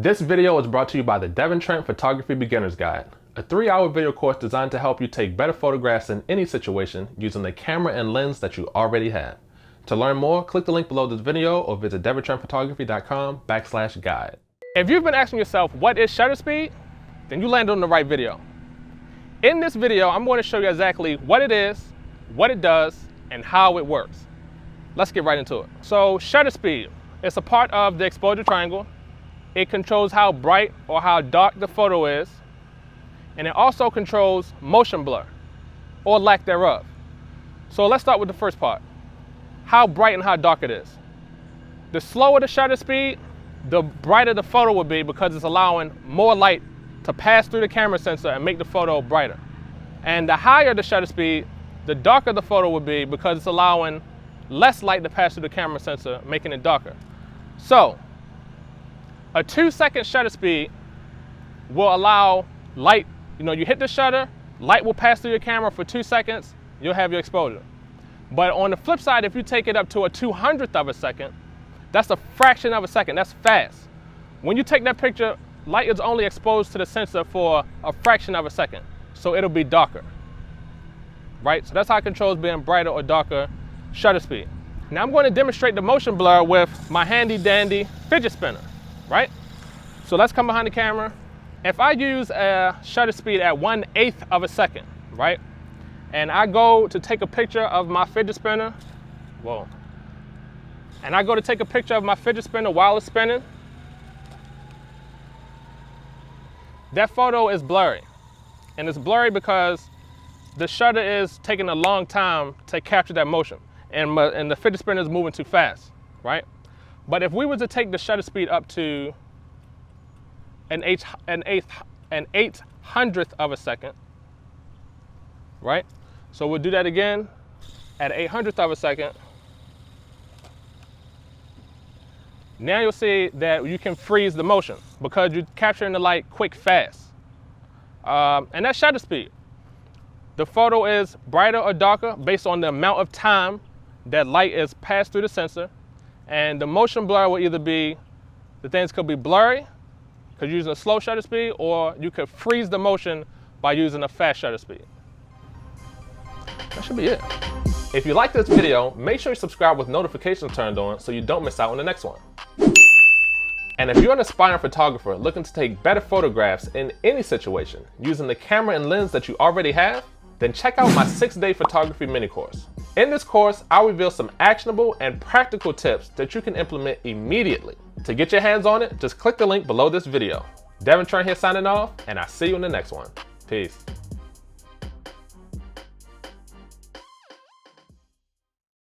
This video is brought to you by the Devin Trent Photography Beginner's Guide, a 3-hour video course designed to help you take better photographs in any situation using the camera and lens that you already have. To learn more, click the link below this video or visit devintrentphotography.com/guide. If you've been asking yourself, what is shutter speed? Then you landed on the right video. In this video, I'm going to show you exactly what it is, what it does, and how it works. Let's get right into it. So shutter speed, it's a part of the exposure triangle. It controls how bright or how dark the photo is. And it also controls motion blur, or lack thereof. So let's start with the first part, how bright and how dark it is. The slower the shutter speed, the brighter the photo will be because it's allowing more light to pass through the camera sensor and make the photo brighter. And the higher the shutter speed, the darker the photo will be because it's allowing less light to pass through the camera sensor, making it darker. So, a 2-second shutter speed will allow light, you hit the shutter, light will pass through your camera for 2 seconds, you'll have your exposure. But on the flip side, if you take it up to a 200th of a second, that's a fraction of a second, that's fast. When you take that picture, light is only exposed to the sensor for a fraction of a second, so it'll be darker, right? So that's how it controls being brighter or darker shutter speed. Now I'm going to demonstrate the motion blur with my handy dandy fidget spinner, right? So let's come behind the camera. If I use a shutter speed at 1/8 of a second, right? And I go to take a picture of my fidget spinner, and I go to take a picture of my fidget spinner while it's spinning, that photo is blurry. And it's blurry because the shutter is taking a long time to capture that motion. And the fidget spinner is moving too fast, right? But if we were to take the shutter speed up to an 800th of a second, right? So we'll do that again at 800th of a second. Now you'll see that you can freeze the motion because you're capturing the light quick, fast. And that's shutter speed. The photo is brighter or darker based on the amount of time that light is passed through the sensor. And the motion blur will either be, the things could be blurry because you're using a slow shutter speed, or you could freeze the motion by using a fast shutter speed. That should be it. If you like this video, make sure you subscribe with notifications turned on so you don't miss out on the next one. And if you're an aspiring photographer looking to take better photographs in any situation using the camera and lens that you already have, then check out my 6-day photography mini course. In this course, I'll reveal some actionable and practical tips that you can implement immediately. To get your hands on it, just click the link below this video. Devin Trent here signing off, and I'll see you in the next one. Peace.